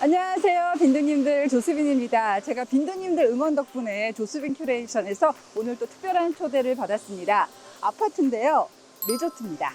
안녕하세요, 빈두님들. 조수빈입니다. 제가 빈두님들 응원 덕분에 조수빈 큐레이션에서 오늘 또 특별한 초대를 받았습니다. 아파트인데요, 리조트입니다.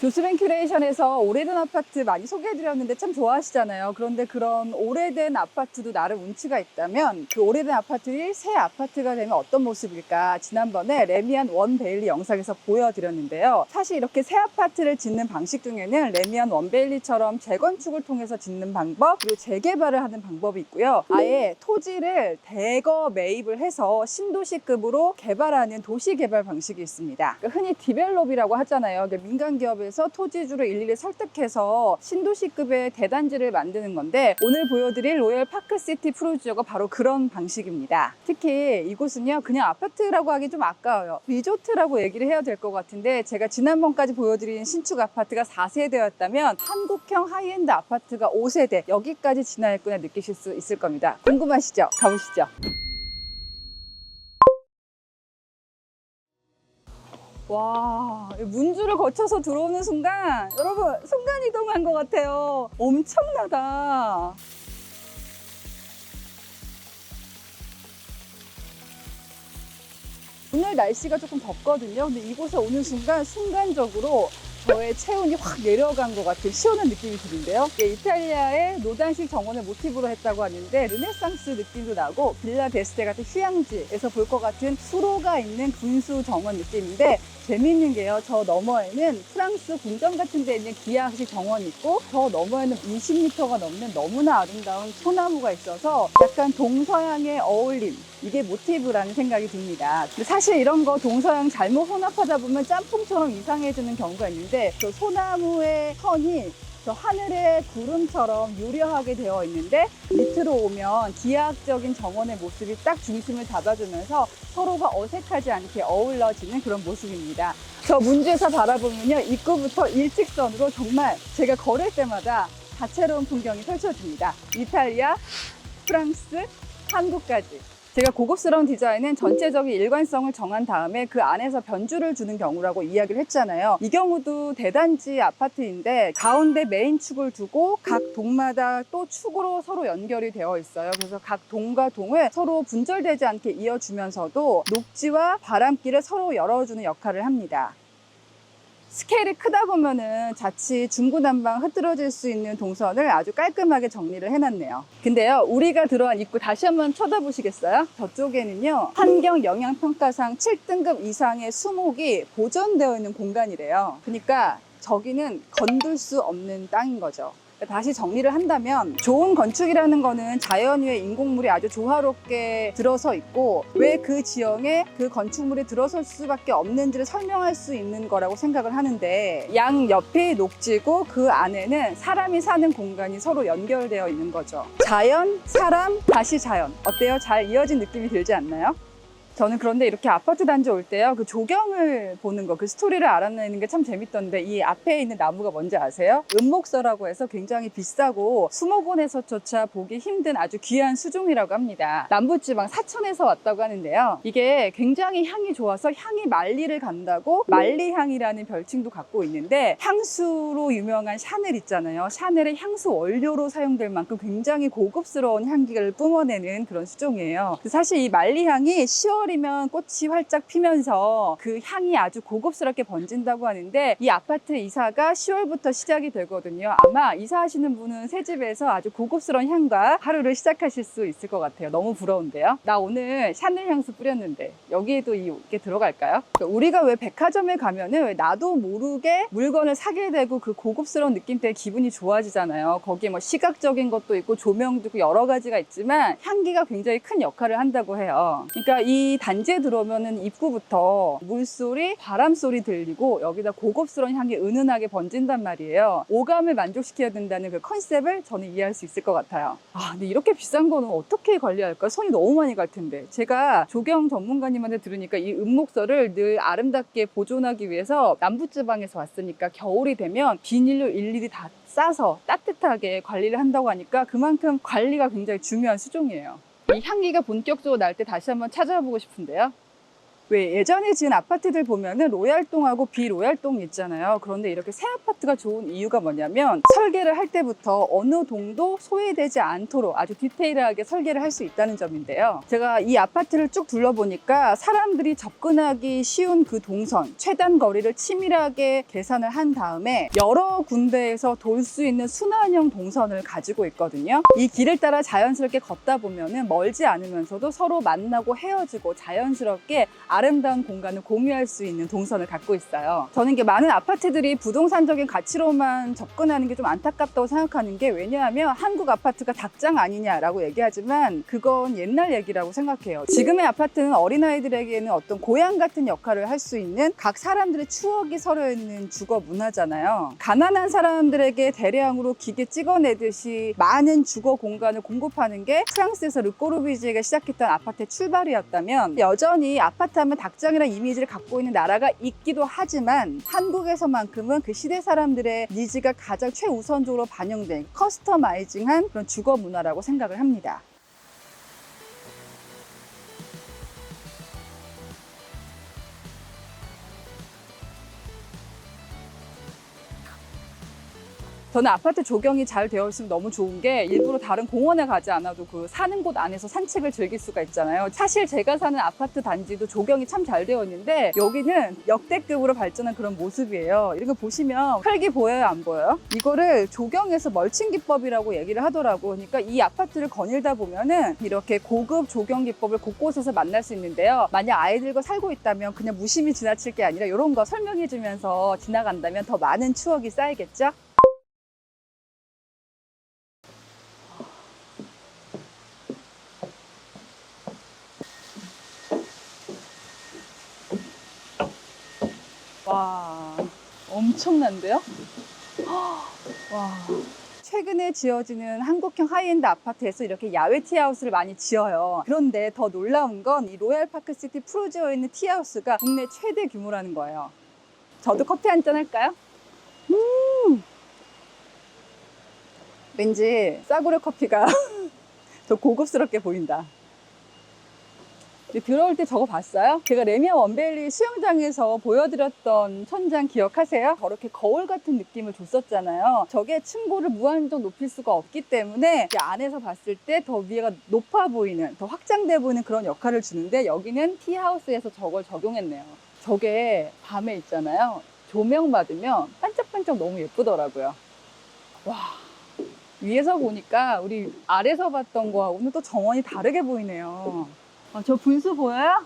조수빈 큐레이션에서 오래된 아파트 많이 소개해드렸는데 참 좋아하시잖아요. 그런데 그런 오래된 아파트도 나름 운치가 있다면 그 오래된 아파트를 새 아파트가 되면 어떤 모습일까? 지난번에 레미안 원베일리 영상에서 보여드렸는데요. 사실 이렇게 새 아파트를 짓는 방식 중에는 레미안 원베일리처럼 재건축을 통해서 짓는 방법, 그리고 재개발을 하는 방법이 있고요. 아예 토지를 대거 매입을 해서 신도시급으로 개발하는 도시개발 방식이 있습니다. 그러니까 흔히 디벨롭이라고 하잖아요. 그러니까 민간 기업에서 토지주를 일일이 설득해서 신도시급의 대단지를 만드는 건데, 오늘 보여드릴 로열 파크시티 프로지오가 바로 그런 방식입니다. 특히 이곳은요, 그냥 아파트라고 하기 좀 아까워요. 리조트라고 얘기를 해야 될 것 같은데, 제가 지난번까지 보여드린 신축 아파트가 4세대였다면 한국형 하이엔드 아파트가 5세대, 여기까지 진화했구나 느끼실 수 있을 겁니다. 궁금하시죠? 가보시죠. 와, 문주를 거쳐서 들어오는 순간 여러분 순간이동한 것 같아요. 엄청나다. 오늘 날씨가 조금 덥거든요. 근데 이곳에 오는 순간 순간적으로 저의 체온이 확 내려간 것 같은 시원한 느낌이 드는데요. 이탈리아의 노단식 정원을 모티브로 했다고 하는데 르네상스 느낌도 나고 빌라 데스테 같은 휴양지에서 볼 것 같은 수로가 있는 분수 정원 느낌인데, 재미있는 게요, 저 너머에는 프랑스 궁전 같은 데 있는 기아식 정원이 있고, 저 너머에는 20m가 넘는 너무나 아름다운 소나무가 있어서 약간 동서양의 어울림, 이게 모티브라는 생각이 듭니다. 근데 사실 이런 거 동서양 잘못 혼합하다 보면 짬뽕처럼 이상해지는 경우가 있는데, 저 소나무의 선이 저 하늘의 구름처럼 유려하게 되어 있는데, 밑으로 오면 기하학적인 정원의 모습이 딱 중심을 잡아주면서 서로가 어색하지 않게 어우러지는 그런 모습입니다. 저 문주에서 바라보면요, 입구부터 일직선으로 정말 제가 걸을 때마다 다채로운 풍경이 펼쳐집니다. 이탈리아, 프랑스, 한국까지. 제가 고급스러운 디자인은 전체적인 일관성을 정한 다음에 그 안에서 변주를 주는 경우라고 이야기를 했잖아요. 이 경우도 대단지 아파트인데 가운데 메인 축을 두고 각 동마다 또 축으로 서로 연결이 되어 있어요. 그래서 각 동과 동을 서로 분절되지 않게 이어주면서도 녹지와 바람길을 서로 열어주는 역할을 합니다. 스케일이 크다 보면은 자칫 중구난방 흐트러질 수 있는 동선을 아주 깔끔하게 정리를 해놨네요. 근데요, 우리가 들어간 입구 다시 한번 쳐다보시겠어요? 저쪽에는요, 환경 영향평가상 7등급 이상의 수목이 보존되어 있는 공간이래요. 그러니까 저기는 건들 수 없는 땅인 거죠. 다시 정리를 한다면, 좋은 건축이라는 거는 자연 위에 인공물이 아주 조화롭게 들어서 있고, 왜 그 지형에 그 건축물이 들어설 수밖에 없는지를 설명할 수 있는 거라고 생각을 하는데, 양 옆이 녹지고 그 안에는 사람이 사는 공간이 서로 연결되어 있는 거죠. 자연, 사람, 다시 자연. 어때요? 잘 이어진 느낌이 들지 않나요? 저는 그런데 이렇게 아파트 단지 올 때요, 그 조경을 보는 거, 그 스토리를 알아내는 게 참 재밌던데, 이 앞에 있는 나무가 뭔지 아세요? 은목서라고 해서 굉장히 비싸고 수목원에서조차 보기 힘든 아주 귀한 수종이라고 합니다. 남부지방 사천에서 왔다고 하는데요, 이게 굉장히 향이 좋아서 향이 만리를 간다고 만리향이라는 별칭도 갖고 있는데, 향수로 유명한 샤넬 있잖아요. 샤넬의 향수 원료로 사용될 만큼 굉장히 고급스러운 향기를 뿜어내는 그런 수종이에요. 사실 이 만리향이 10월이면 꽃이 활짝 피면서 그 향이 아주 고급스럽게 번진다고 하는데, 이 아파트 이사가 10월부터 시작이 되거든요. 아마 이사하시는 분은 새 집에서 아주 고급스러운 향과 하루를 시작하실 수 있을 것 같아요. 너무 부러운데요. 나 오늘 샤넬 향수 뿌렸는데 여기에도 이게 들어갈까요? 우리가 왜 백화점에 가면은 왜 나도 모르게 물건을 사게 되고 그 고급스러운 느낌 때문에 기분이 좋아지잖아요. 거기에 뭐 시각적인 것도 있고 조명도 있고 여러 가지가 있지만 향기가 굉장히 큰 역할을 한다고 해요. 그러니까 이 이 단지에 들어오면은 입구부터 물소리, 바람소리 들리고 여기다 고급스러운 향이 은은하게 번진단 말이에요. 오감을 만족시켜야 된다는 그 컨셉을 저는 이해할 수 있을 것 같아요. 근데 이렇게 비싼 거는 어떻게 관리할까? 손이 너무 많이 갈 텐데. 제가 조경 전문가님한테 들으니까 이 은목서를 늘 아름답게 보존하기 위해서 남부지방에서 왔으니까 겨울이 되면 비닐로 일일이 다 싸서 따뜻하게 관리를 한다고 하니까 그만큼 관리가 굉장히 중요한 수종이에요. 이 향기가 본격적으로 날 때 다시 한번 찾아보고 싶은데요. 왜 예전에 지은 아파트들 보면은 로얄동하고 비로얄동이 있잖아요. 그런데 이렇게 새 아파트가 좋은 이유가 뭐냐면 설계를 할 때부터 어느 동도 소외되지 않도록 아주 디테일하게 설계를 할 수 있다는 점인데요. 제가 이 아파트를 쭉 둘러보니까 사람들이 접근하기 쉬운 그 동선, 최단 거리를 치밀하게 계산을 한 다음에 여러 군데에서 돌 수 있는 순환형 동선을 가지고 있거든요. 이 길을 따라 자연스럽게 걷다 보면은 멀지 않으면서도 서로 만나고 헤어지고 자연스럽게 아름다운 공간을 공유할 수 있는 동선을 갖고 있어요. 저는 이게 많은 아파트들이 부동산적인 가치로만 접근하는 게 좀 안타깝다고 생각하는 게, 왜냐하면 한국 아파트가 닭장 아니냐라고 얘기하지만 그건 옛날 얘기라고 생각해요. 지금의 아파트는 어린아이들에게는 어떤 고향 같은 역할을 할 수 있는 각 사람들의 추억이 서려 있는 주거 문화잖아요. 가난한 사람들에게 대량으로 기계 찍어내듯이 많은 주거 공간을 공급하는 게 프랑스에서 르꼬르비지에가 시작했던 아파트의 출발이었다면, 여전히 아파트 하면 닭장이라는 이미지를 갖고 있는 나라가 있기도 하지만 한국에서만큼은 그 시대 사람들의 니즈가 가장 최우선적으로 반영된 커스터마이징한 그런 주거 문화라고 생각을 합니다. 저는 아파트 조경이 잘 되어 있으면 너무 좋은 게, 일부러 다른 공원에 가지 않아도 그 사는 곳 안에서 산책을 즐길 수가 있잖아요. 사실 제가 사는 아파트 단지도 조경이 참 잘 되어 있는데 여기는 역대급으로 발전한 그런 모습이에요. 이런 거 보시면 흙이 보여요, 안 보여요? 이거를 조경에서 멀칭 기법이라고 얘기를 하더라고. 그러니까 이 아파트를 거닐다 보면은 이렇게 고급 조경 기법을 곳곳에서 만날 수 있는데요. 만약 아이들과 살고 있다면 그냥 무심히 지나칠 게 아니라 이런 거 설명해 주면서 지나간다면 더 많은 추억이 쌓이겠죠? 와, 엄청난데요? 와. 최근에 지어지는 한국형 하이엔드 아파트에서 이렇게 야외 티하우스를 많이 지어요. 그런데 더 놀라운 건 이 로얄파크시티 프로지오에 있는 티하우스가 국내 최대 규모라는 거예요. 저도 커피 한잔 할까요? 왠지 싸구려 커피가 더 고급스럽게 보인다. 들어올 때 저거 봤어요? 제가 레미안 원베일리 수영장에서 보여드렸던 천장 기억하세요? 저렇게 거울 같은 느낌을 줬었잖아요. 저게 층고를 무한정 높일 수가 없기 때문에 안에서 봤을 때 더 위에가 높아 보이는, 더 확장돼 보이는 그런 역할을 주는데, 여기는 티하우스에서 저걸 적용했네요. 저게 밤에 있잖아요. 조명 받으면 반짝반짝 너무 예쁘더라고요. 와, 위에서 보니까 우리 아래서 봤던 거하고는 또 정원이 다르게 보이네요. 저 분수 보여요?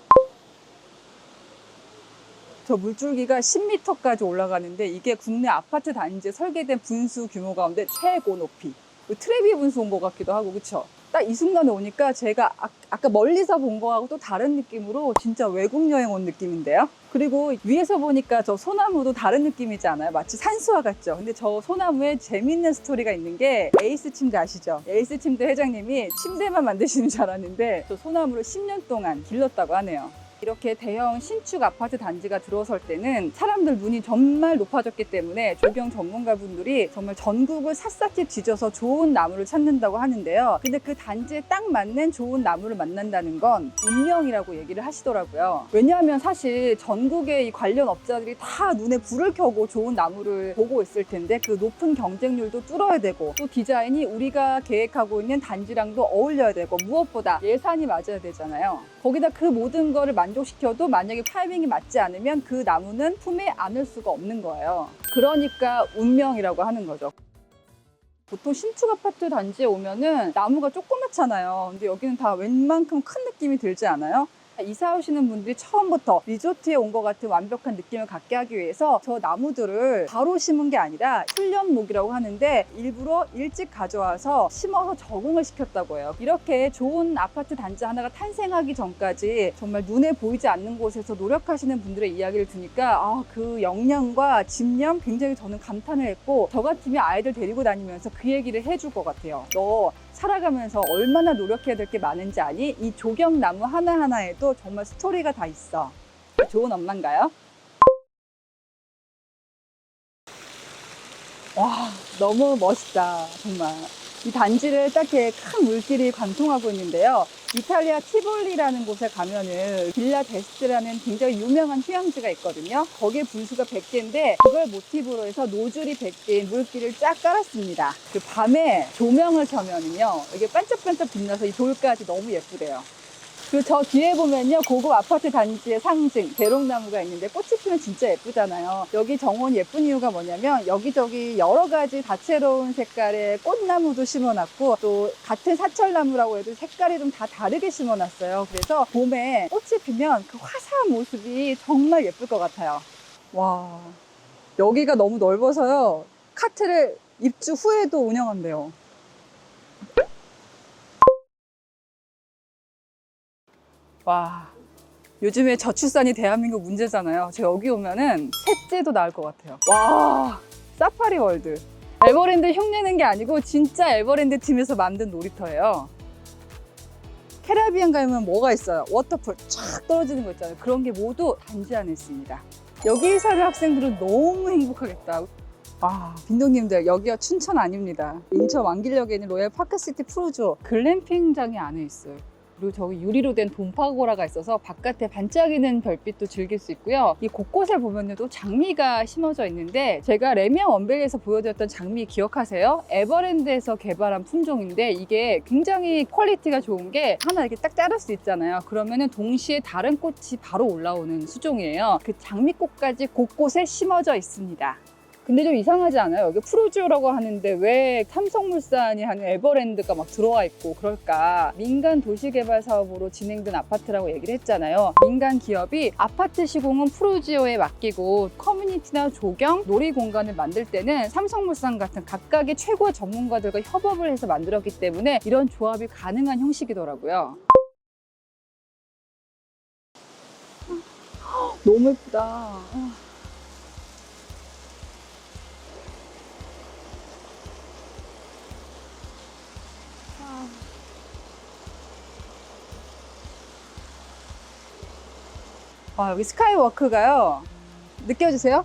저 물줄기가 10m까지 올라가는데 이게 국내 아파트 단지에 설계된 분수 규모 가운데 최고 높이. 트레비 분수 온 것 같기도 하고, 그쵸? 딱 이 순간에 오니까 제가 아까 멀리서 본 거하고 또 다른 느낌으로 진짜 외국 여행 온 느낌인데요? 그리고 위에서 보니까 저 소나무도 다른 느낌이지 않아요? 마치 산수화 같죠? 근데 저 소나무에 재밌는 스토리가 있는 게, 에이스 침대 아시죠? 에이스 침대 회장님이 침대만 만드시는 줄 알았는데 저 소나무를 10년 동안 길렀다고 하네요. 이렇게 대형 신축 아파트 단지가 들어설 때는 사람들 눈이 정말 높아졌기 때문에 조경 전문가분들이 정말 전국을 샅샅이 뒤져서 좋은 나무를 찾는다고 하는데요. 근데 그 단지에 딱 맞는 좋은 나무를 만난다는 건 운명이라고 얘기를 하시더라고요. 왜냐하면 사실 전국의 이 관련 업자들이 다 눈에 불을 켜고 좋은 나무를 보고 있을 텐데 그 높은 경쟁률도 뚫어야 되고, 또 디자인이 우리가 계획하고 있는 단지랑도 어울려야 되고, 무엇보다 예산이 맞아야 되잖아요. 거기다 그 모든 거를 만족시켜도 만약에 타이밍이 맞지 않으면 그 나무는 품에 안을 수가 없는 거예요. 그러니까 운명이라고 하는 거죠. 보통 신축 아파트 단지에 오면은 나무가 조그맣잖아요. 근데 여기는 다 웬만큼 큰 느낌이 들지 않아요? 이사 오시는 분들이 처음부터 리조트에 온 것 같은 완벽한 느낌을 갖게 하기 위해서 저 나무들을 바로 심은 게 아니라 훈련목이라고 하는데 일부러 일찍 가져와서 심어서 적응을 시켰다고 해요. 이렇게 좋은 아파트 단지 하나가 탄생하기 전까지 정말 눈에 보이지 않는 곳에서 노력하시는 분들의 이야기를 들으니까 그 역량과 집념 굉장히 저는 감탄을 했고, 저 같으면 아이들 데리고 다니면서 그 얘기를 해줄 것 같아요. 너 살아가면서 얼마나 노력해야 될 게 많은지 아니? 이 조경나무 하나하나에도 정말 스토리가 다 있어. 좋은 엄마인가요? 와, 너무 멋있다, 정말. 이 단지를 딱 이렇게 큰 물길이 관통하고 있는데요. 이탈리아 티볼리라는 곳에 가면은 빌라 데스트라는 굉장히 유명한 휴양지가 있거든요. 거기에 분수가 100개인데 그걸 모티브로 해서 노즐이 100개인 물길을 쫙 깔았습니다. 그 밤에 조명을 켜면은요, 이게 반짝반짝 빛나서 이 돌까지 너무 예쁘대요. 그리고 저 뒤에 보면요, 고급 아파트 단지의 상징 대롱나무가 있는데 꽃이 피면 진짜 예쁘잖아요. 여기 정원이 예쁜 이유가 뭐냐면 여기저기 여러 가지 다채로운 색깔의 꽃나무도 심어놨고, 또 같은 사철나무라고 해도 색깔이 좀 다 다르게 심어놨어요. 그래서 봄에 꽃이 피면 그 화사한 모습이 정말 예쁠 것 같아요. 와, 여기가 너무 넓어서요, 카트를 입주 후에도 운영한대요. 와, 요즘에 저출산이 대한민국 문제잖아요. 제가 여기 오면은 셋째도 낳을 것 같아요. 와, 사파리 월드. 에버랜드 흉내낸 게 아니고 진짜 에버랜드 팀에서 만든 놀이터예요. 캐리비안 가면 뭐가 있어요? 워터풀 쫙 떨어지는 거 있잖아요. 그런 게 모두 단지 안에 있습니다. 여기 사는 학생들은 너무 행복하겠다. 빈동님들, 여기가 춘천 아닙니다. 인천 왕길역에 있는 로얄 파크시티 푸르조 글램핑장이 안에 있어요. 그리고 저기 유리로 된 돈파고라가 있어서 바깥에 반짝이는 별빛도 즐길 수 있고요. 이 곳곳에 보면 또 장미가 심어져 있는데, 제가 레미안 원밸리에서 보여드렸던 장미 기억하세요? 에버랜드에서 개발한 품종인데 이게 굉장히 퀄리티가 좋은 게 하나 이렇게 딱 자를 수 있잖아요. 그러면은 동시에 다른 꽃이 바로 올라오는 수종이에요. 그 장미꽃까지 곳곳에 심어져 있습니다. 근데 좀 이상하지 않아요? 여기 푸르지오라고 하는데 왜 삼성물산이 하는 에버랜드가 막 들어와 있고 그럴까? 민간 도시개발 사업으로 진행된 아파트라고 얘기를 했잖아요. 민간 기업이 아파트 시공은 푸르지오에 맡기고 커뮤니티나 조경, 놀이 공간을 만들 때는 삼성물산 같은 각각의 최고 전문가들과 협업을 해서 만들었기 때문에 이런 조합이 가능한 형식이더라고요. 너무 예쁘다. 여기 스카이워크가요, 느껴지세요?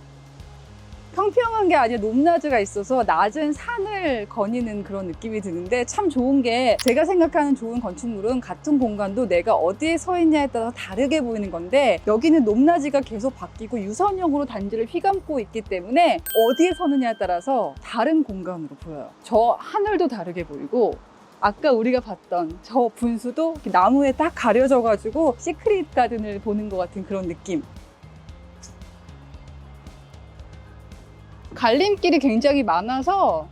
평평한 게 아니라 높낮이가 있어서 낮은 산을 거니는 그런 느낌이 드는데, 참 좋은 게, 제가 생각하는 좋은 건축물은 같은 공간도 내가 어디에 서 있냐에 따라서 다르게 보이는 건데, 여기는 높낮이가 계속 바뀌고 유선형으로 단지를 휘감고 있기 때문에 어디에 서느냐에 따라서 다른 공간으로 보여요. 저 하늘도 다르게 보이고, 아까 우리가 봤던 저 분수도 나무에 딱 가려져가지고 시크릿 가든을 보는 것 같은 그런 느낌. 갈림길이 굉장히 많아서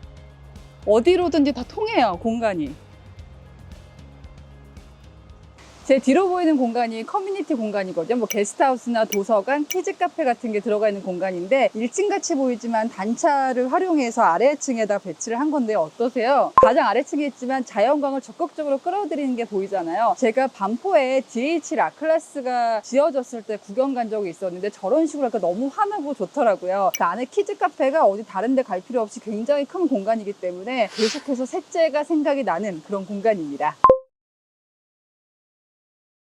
어디로든지 다 통해요, 공간이. 제 뒤로 보이는 공간이 커뮤니티 공간이거든요. 뭐 게스트하우스나 도서관, 키즈카페 같은 게 들어가 있는 공간인데 1층 같이 보이지만 단차를 활용해서 아래층에다 배치를 한 건데요. 어떠세요? 가장 아래층에 있지만 자연광을 적극적으로 끌어들이는 게 보이잖아요. 제가 반포에 DH 라클라스가 지어졌을 때 구경 간 적이 있었는데 저런 식으로 하니까 너무 환하고 좋더라고요. 그 안에 키즈카페가 어디 다른 데 갈 필요 없이 굉장히 큰 공간이기 때문에 계속해서 셋째가 생각이 나는 그런 공간입니다.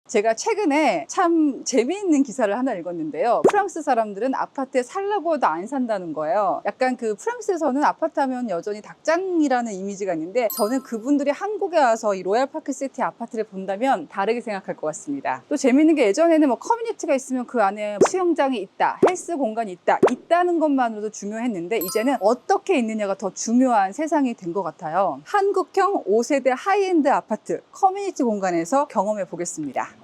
제가 최근에 참 재미있는 기사를 하나 읽었는데요. 프랑스 사람들은 아파트에 살라고 해도 안 산다는 거예요. 약간 그 프랑스에서는 아파트 하면 여전히 닭장이라는 이미지가 있는데, 저는 그분들이 한국에 와서 이 로얄파크시티 아파트를 본다면 다르게 생각할 것 같습니다. 또 재미있는 게, 예전에는 뭐 커뮤니티가 있으면 그 안에 수영장이 있다, 헬스 공간이 있다, 있다는 것만으로도 중요했는데 이제는 어떻게 있느냐가 더 중요한 세상이 된 것 같아요. 한국형 5세대 하이엔드 아파트 커뮤니티 공간에서 경험해 보겠습니다.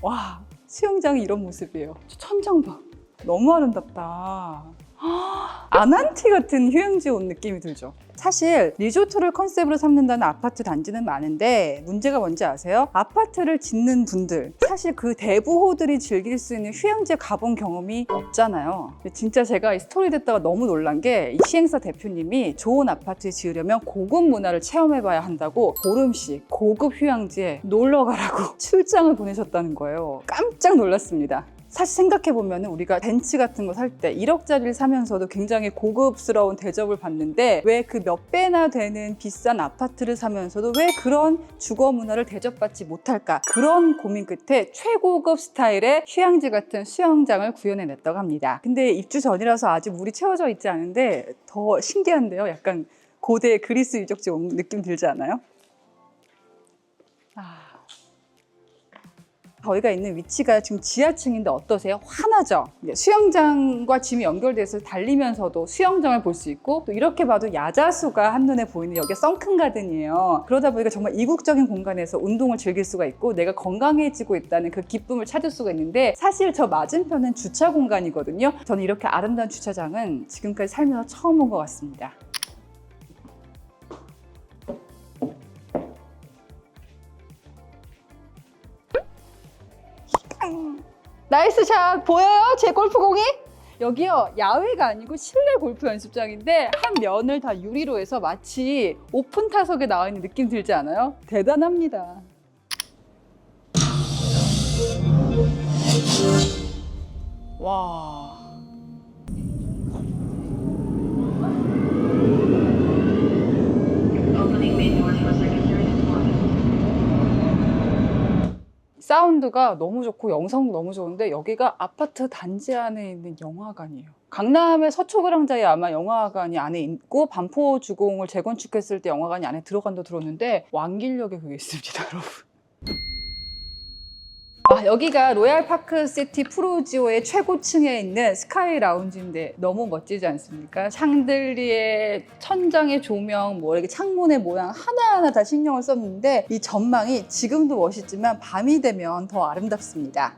와, 수영장이 이런 모습이에요. 천장 봐. 너무 아름답다. 아난티 같은 휴양지 온 느낌이 들죠. 사실 리조트를 컨셉으로 삼는다는 아파트 단지는 많은데 문제가 뭔지 아세요? 아파트를 짓는 분들, 사실 그 대부호들이 즐길 수 있는 휴양지에 가본 경험이 없잖아요. 진짜 제가 이 스토리 듣다가 너무 놀란 게 이 시행사 대표님이 좋은 아파트 지으려면 고급 문화를 체험해봐야 한다고 보름씩 고급 휴양지에 놀러 가라고 출장을 보내셨다는 거예요. 깜짝 놀랐습니다. 사실 생각해보면 우리가 벤츠 같은 거 살 때 1억짜리를 사면서도 굉장히 고급스러운 대접을 받는데 왜 그 몇 배나 되는 비싼 아파트를 사면서도 왜 그런 주거 문화를 대접받지 못할까? 그런 고민 끝에 최고급 스타일의 휴양지 같은 수영장을 구현해냈다고 합니다. 근데 입주 전이라서 아직 물이 채워져 있지 않은데 더 신기한데요? 약간 고대 그리스 유적지 온 느낌 들지 않아요? 저희가 있는 위치가 지금 지하층인데 어떠세요? 환하죠? 수영장과 짐이 연결돼서 달리면서도 수영장을 볼 수 있고 또 이렇게 봐도 야자수가 한눈에 보이는 여기가 선큰 가든이에요. 그러다 보니까 정말 이국적인 공간에서 운동을 즐길 수가 있고 내가 건강해지고 있다는 그 기쁨을 찾을 수가 있는데 사실 저 맞은편은 주차 공간이거든요. 저는 이렇게 아름다운 주차장은 지금까지 살면서 처음 본 것 같습니다. 나이스 샷! 보여요? 제 골프공이? 여기요, 야외가 아니고 실내 골프 연습장인데 한 면을 다 유리로 해서 마치 오픈 타석에 나와 있는 느낌 들지 않아요? 대단합니다. 와. 사운드가 너무 좋고 영상도 너무 좋은데 여기가 아파트 단지 안에 있는 영화관이에요. 강남의 서초그랑자에 아마 영화관이 안에 있고 반포주공을 재건축했을 때 영화관이 안에 들어간다고 들었는데 왕길역에 그게 있습니다, 여러분. 여기가 로얄파크시티 프루지오의 최고층에 있는 스카이 라운지인데 너무 멋지지 않습니까? 샹들리에 천장의 조명, 이렇게 창문의 모양 하나하나 다 신경을 썼는데 이 전망이 지금도 멋있지만 밤이 되면 더 아름답습니다.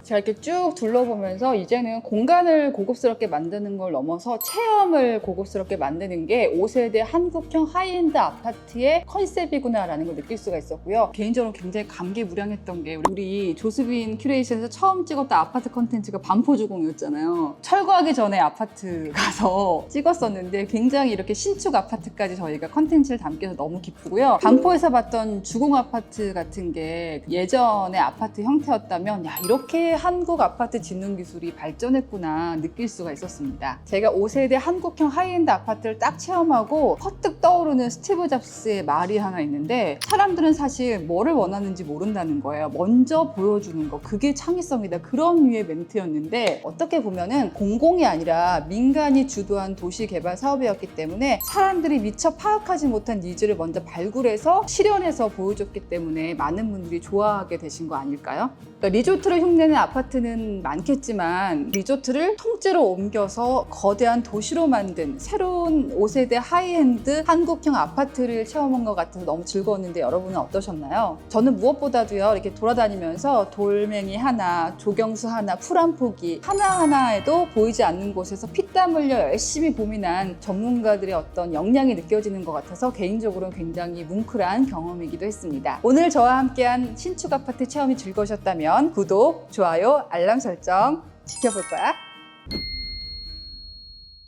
제가 이렇게 쭉 둘러보면서 이제는 공간을 고급스럽게 만드는 걸 넘어서 체험을 고급스럽게 만드는 게 5세대 한국형 하이엔드 아파트의 컨셉이구나라는 걸 느낄 수가 있었고요. 개인적으로 굉장히 감개무량했던 게 우리 조수빈 큐레이션에서 처음 찍었던 아파트 컨텐츠가 반포주공이었잖아요. 철거하기 전에 아파트 가서 찍었었는데 굉장히 이렇게 신축 아파트까지 저희가 컨텐츠를 담겨서 너무 기쁘고요. 반포에서 봤던 주공 아파트 같은 게 예전의 아파트 형태였다면 야, 이렇게 한국 아파트 짓는 기술이 발전했구나 느낄 수가 있었습니다. 제가 5세대 한국형 하이엔드 아파트를 딱 체험하고 퍼뜩 떠오르는 스티브 잡스의 말이 하나 있는데 사람들은 사실 뭐를 원하는지 모른다는 거예요. 먼저 보여주는 거, 그게 창의성이다. 그런 류의 멘트였는데 어떻게 보면은 공공이 아니라 민간이 주도한 도시개발 사업이었기 때문에 사람들이 미처 파악하지 못한 니즈를 먼저 발굴해서 실현해서 보여줬기 때문에 많은 분들이 좋아하게 되신 거 아닐까요? 그러니까 리조트를 흉내낸 아파트는 많겠지만 리조트를 통째로 옮겨서 거대한 도시로 만든 새로운 5세대 하이엔드 한국형 아파트를 체험한 것 같아서 너무 즐거웠는데 여러분은 어떠셨나요? 저는 무엇보다도요, 이렇게 돌아다니면서 돌멩이 하나, 조경수 하나, 풀 한 포기 하나하나에도 보이지 않는 곳에서 피땀 흘려 열심히 고민한 전문가들의 어떤 역량이 느껴지는 것 같아서 개인적으로는 굉장히 뭉클한 경험이기도 했습니다. 오늘 저와 함께한 신축 아파트 체험이 즐거우셨다면 구독, 좋아요, 알람 설정 지켜볼 거야.